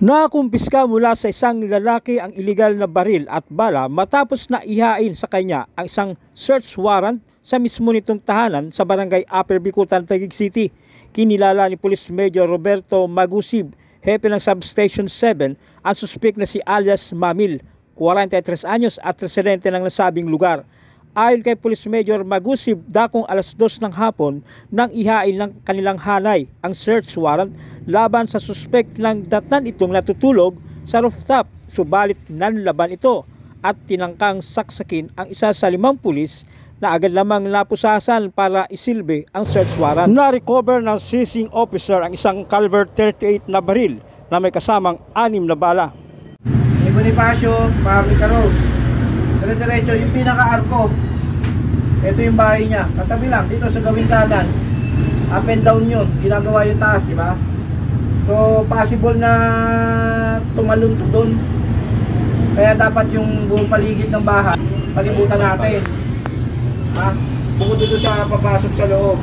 Nakumpiska mula sa isang lalaki ang iligal na baril at bala matapos na ihain sa kanya ang isang search warrant sa mismo nitong tahanan sa barangay Upper Bicutan, Taguig City. Kinilala ni Police Major Roberto Magusib, hepe ng Substation 7, ang suspek na si alias Mamil, 43 anyos at residente ng nasabing lugar. Ayon kay Police Major Magusib, dakong alas 2 ng hapon nang ihain ng kanilang hanay ang search warrant laban sa suspek ng datnan itong natutulog sa rooftop, subalit nanlaban ito at tinangkang saksakin ang isa sa 5 pulis na agad lamang napusasan para isilbi ang search warrant. Na-recover ng seizing officer ang isang caliber 38 na baril na may kasamang 6 na bala. May Bonifacio, Maharlika Road. Diretso yung pinaka-arko. Ito yung bahay niya. Katabi lang, dito sa gawing kanan. Up and down yun. Ginagawa yung taas, di ba? So, possible na tumalon to doon. Kaya dapat yung buong paligid ng bahay, palibutan natin. Ha? Bukod dito sa papasok sa loob.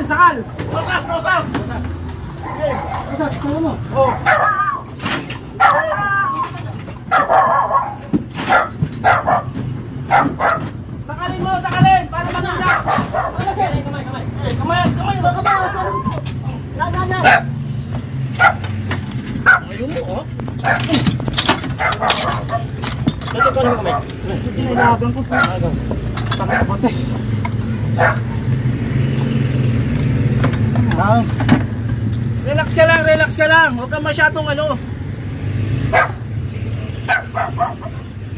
Sakal! Posas! Posas, kaya mo? Oo. Sakalin mo, sakalin! Para maganda! Kamay! Baka ba? Laganan! Ayun mo, oh! Dito pa naman kamay. Tinalagan ko. Tama na konti. Relax ka lang. Huwag kang masyadong ano.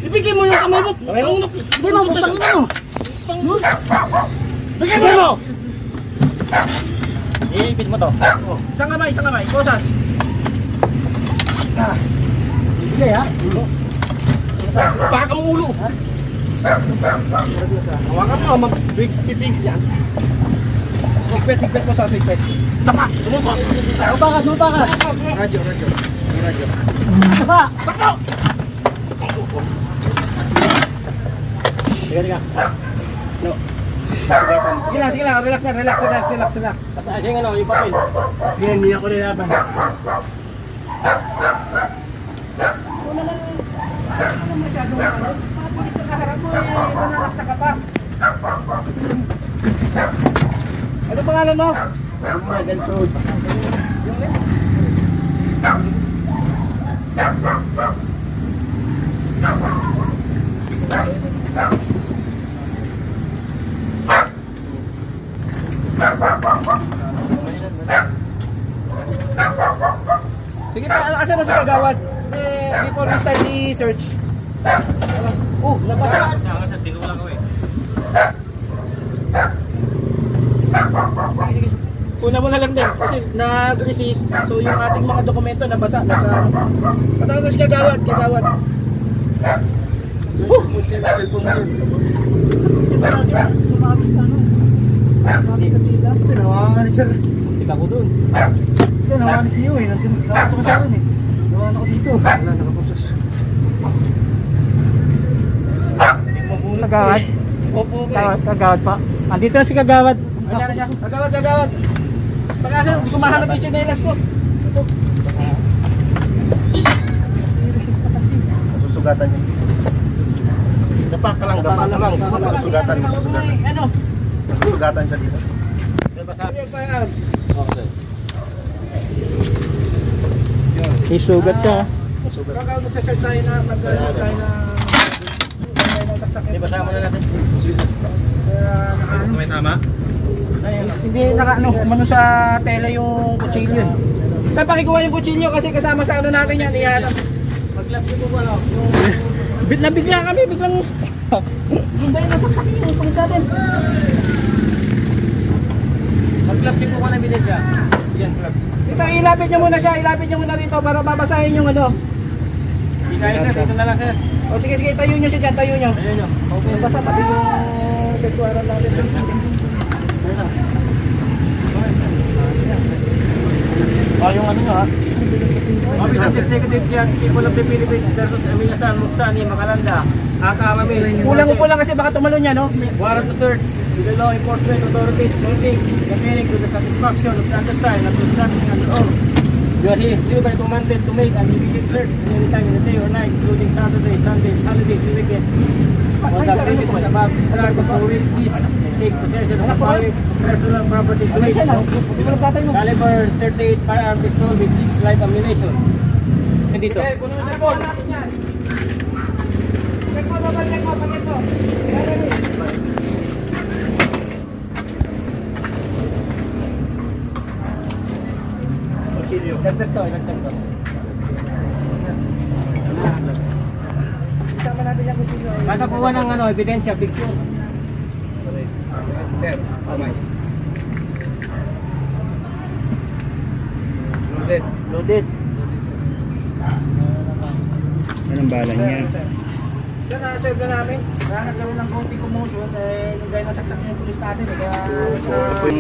Ibigay mo yung kamay mo. Hindi mo, butang mo. Bigay mo. Iipit mo to. Isang kamay. Posas. Ibigay ha. Baka mong ulo. Hawakan mo, mabibig yan. Higpet mo sa higpet. Tama! Lumakas! Radyo. Tama! Takbo! Sige. No. Sige lang. Relax na. Kasi yung papel. Sige, hindi ako nilaban. Ano masyadong ano? Mga pulis na kaharap mo, nanalaksa ka pa. Ano pangalan mo? Magal Food. Sige pa, asan na si Kagawad? Before we start the search. Nabasa. Sige. Una mo na lang din kasi nag-resist. So yung ating mga dokumento nabasa. Patawag na si Kagawad. Tinawagan ni sir. Tika ko dun. Tinawagan ni siyo eh. Nandito ko sa akin eh. Nawagan ako dito. Wala, nakaposas. Kagawad? Opo, Kagawad pa. Andito na si Kagawad. Kagawad. Pag-asa, sumahanap yung chinelas ko. Ito. I-resist pa kasi. Masusugatan yun. Dapa ka lang. Masusugatan. Ano? Masusugatan siya dito. Yung firearm. Okay. Isugat ka. Baka magsasearch tayo na magsasearch tayo na Hindi basahan mo na natin. nakaano. May tama? Hindi nakaano, umano sa tela yung kutsilyo. Tayo pakikuha yung kutsilyo kasi kasama sa ano natin yan. Iyan. Mag-lapse mo ba, no? Bigla kami, biglang hindi nasaksak yung pulis natin. Mag-lapse mo ka ng ebidensya. Yan, ito, ilapit nyo muna siya, ilapit nyo muna dito para babasahin yung ano. Hindi kaya sir, dito na lang sir. O sige, sige, tayo nyo siya dyan, tayo nyo. Ayun nyo. Okay. Basta pati yung sexuaran natin. Yung ano nyo ha? Office of Executive Fiat, People of the Philippines versus Emilasan, Muksani, Makalanda, Akamami. Kulang kasi baka tumalon niya, no? Warrant to search with the law enforcement authorities meetings pertaining to the satisfaction of the undersigned and to something under oath. You are hereby commanded to make an immediate search any time in the day or night, including Saturdays, Sundays, holidays, and weekends. On the premises above described, the will cease and take possession of the following personal property to which caliber 38 firearm pistol with 6 live ammunition. Dito. Okay, kunin mo sa phone natin yan. Check mo, check mo, pakit mo. Dagdag to, dagdag to. Isama natin yung kutsilyo. Katakuha ng ano, ebidensya, picture. Sir, kamay. Loaded. Loaded. Yan ang bala niya. Yan, na-serve na namin. Kaya nagkaroon ng konting commotion, yung gaya nasaksak yung pulis natin. Kaya Yung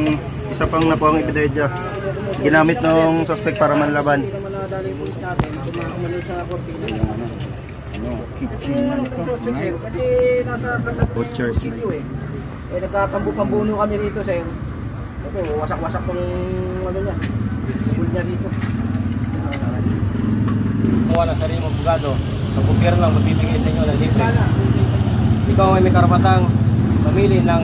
isa pang nakuhang ebidensya. Ginamit ng suspect para manlaban. hindi naman nadali yung pulis natin. Kung makamanod sa korte. Kasi yung ano ng suspect, sir, kasi nasa katat yung Butchers. kutsilyo eh. Nagkakambu-pambuno kami rito, sir. Ito, wasak-wasak tong ano niya. School niya dito. Kumuha ng sarili mong bugado. Sa gobyerno lang magbibigay sa inyo ng libre. Ikaw ay may karapatang mamili ng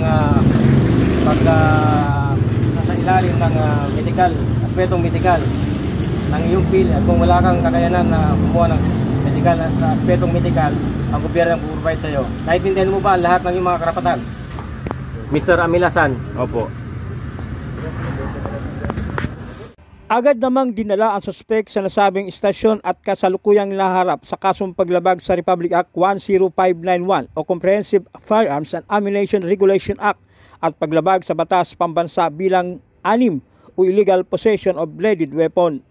nasa ilalim ng medical, aspetong medical ng iyong bill. At kung wala kang kakayanan na kumuha ng medical sa aspetong medical, ang gobyerno ang puprovide sa iyo. Naintindihan mo ba ang lahat ng iyong mga karapatan? Mr. Amilasan. Opo. Agad namang dinala ang suspek sa nasabing istasyon at kasalukuyang naharap sa kasong paglabag sa Republic Act 10591 o Comprehensive Firearms and Ammunition Regulation Act at paglabag sa batas pambansa bilang 6 o illegal possession of bladed weapon.